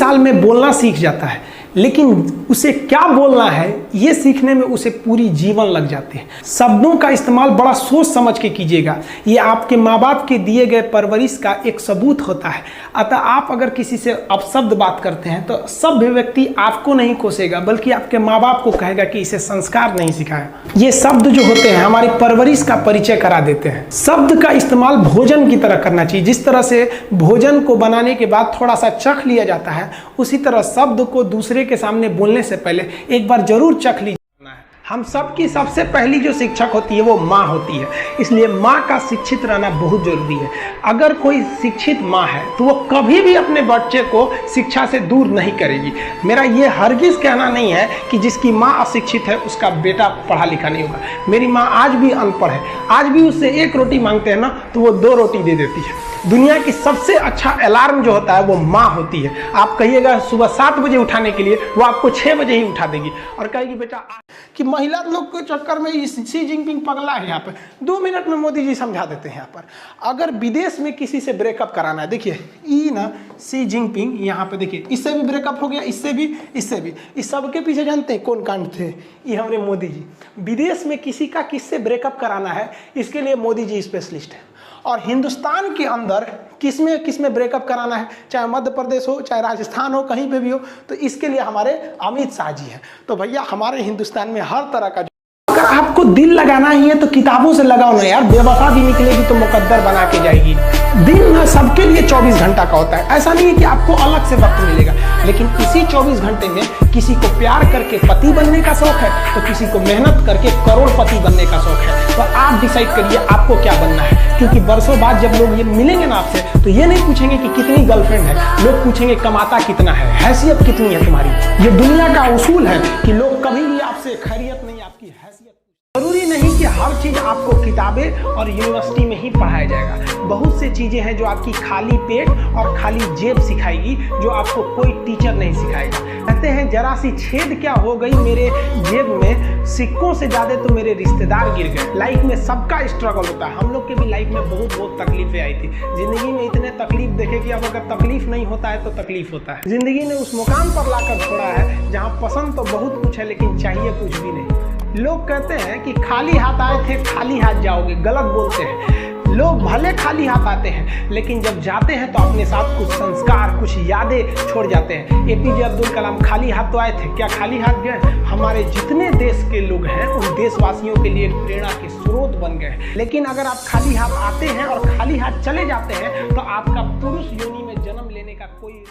साल में बोलना सीख जाता है, लेकिन उसे क्या बोलना है ये सीखने में उसे पूरी जीवन लग जाती है। शब्दों का इस्तेमाल बड़ा सोच समझ के कीजिएगा, ये आपके माँ बाप के दिए गए परवरिश का एक सबूत होता है। अतः आप अगर किसी से अपशब्द बात करते हैं तो सभ्य व्यक्ति आपको नहीं कोसेगा, बल्कि आपके माँ बाप को कहेगा कि इसे संस्कार नहीं सिखाया। ये शब्द जो होते हैं हमारी परवरिश का परिचय करा देते हैं। शब्द का इस्तेमाल भोजन की तरह करना चाहिए। जिस तरह से भोजन को बनाने के बाद थोड़ा सा चख लिया जाता है, उसी तरह शब्द को दूसरे के सामने बोलने से पहले एक बार जरूर चख लीजिए। हम सबकी सबसे पहली जो शिक्षक होती है वो माँ होती है, इसलिए माँ का शिक्षित रहना बहुत जरूरी है। अगर कोई शिक्षित माँ है तो वो कभी भी अपने बच्चे को शिक्षा से दूर नहीं करेगी। मेरा ये हरगिज कहना नहीं है कि जिसकी माँ अशिक्षित है उसका बेटा पढ़ा लिखा नहीं होगा। मेरी माँ आज भी अनपढ़ है, आज भी उससे एक रोटी मांगते हैं ना तो वो 2 रोटी दे देती है। दुनिया की सबसे अच्छा अलार्म जो होता है वो माँ होती है। आप कहिएगा सुबह 7 बजे उठाने के लिए, वो आपको 6 बजे ही उठा देगी और कहेगी बेटा कि महिला लोग के चक्कर में शी जिनपिंग पगला है। यहाँ पे 2 मिनट में मोदी जी समझा देते हैं। यहाँ पर अगर विदेश में किसी से ब्रेकअप कराना है, देखिए ई ना शी जिनपिंग, यहाँ पे देखिए इससे भी ब्रेकअप हो गया, इससे भी, इससे भी। इस सबके पीछे जानते हैं कौन कांड थे? ये हमारे मोदी जी। विदेश में किसी का किससे ब्रेकअप कराना है इसके लिए मोदी जी स्पेशलिस्ट है। और हिंदुस्तान के अंदर किसमें ब्रेकअप कराना है, चाहे मध्य प्रदेश हो चाहे राजस्थान हो, कहीं पे भी हो, तो इसके लिए हमारे अमित शाह जी हैं। तो भैया हमारे हिंदुस्तान में हर तरह का, अगर आपको दिल लगाना ही है तो किताबों से लगाओ ना यार। बेवफा भी निकलेगी तो मुकद्दर बना के जाएगी। दिन ना सबके लिए 24 घंटा का होता है। ऐसा नहीं है कि आपको अलग से वक्त मिलेगा, लेकिन इसी 24 घंटे में किसी को प्यार करके पति बनने का शौक है तो किसी को मेहनत करके करोड़पति बनने का शौक है। तो आप डिसाइड करिए आपको क्या बनना है, क्योंकि बरसों बाद जब लोग ये मिलेंगे ना आपसे तो ये नहीं पूछेंगे कि कितनी गर्लफ्रेंड है, लोग पूछेंगे कमाता कितना है, हैसियत कितनी है तुम्हारी। ये दुनिया का उसूल है कि लोग कभी भी आपसे खैरियत नहीं, आपकी हैसियत। जरूरी नहीं कि हर चीज आपको किताबें और यूनिवर्सिटी में ही पढ़ाया जाएगा। बहुत सी चीजें हैं जो आपकी खाली पेट और खाली जेब सिखाएगी, जो आपको कोई टीचर नहीं सिखाएगा। कहते हैं जरा सी छेद क्या हो गई मेरे जेब में, सिक्कों से ज्यादा तो मेरे रिश्तेदार गिर गए। लाइफ में सबका स्ट्रगल होता है। हम लोग के भी लाइफ में बहुत तकलीफें आई थी। जिंदगी में इतने तकलीफ देखे कि अब अगर तकलीफ नहीं होता है तो तकलीफ होता है। जिंदगी ने उस मुकाम पर लाकर छोड़ा है जहाँ पसंद तो बहुत कुछ है लेकिन चाहिए कुछ भी नहीं। लोग कहते हैं कि खाली हाथ आए थे खाली हाथ जाओगे, गलत बोलते हैं। लोग भले खाली हाथ आते हैं लेकिन जब जाते हैं तो अपने साथ कुछ संस्कार, कुछ यादें छोड़ जाते हैं। एपीजे अब्दुल कलाम खाली हाथ तो आए थे, क्या खाली हाथ गए? हमारे जितने देश के लोग हैं उन देशवासियों के लिए एक प्रेरणा के स्रोत बन गए। लेकिन अगर आप खाली हाथ आते हैं और खाली हाथ चले जाते हैं तो आपका पुरुष योनि में जन्म लेने का कोई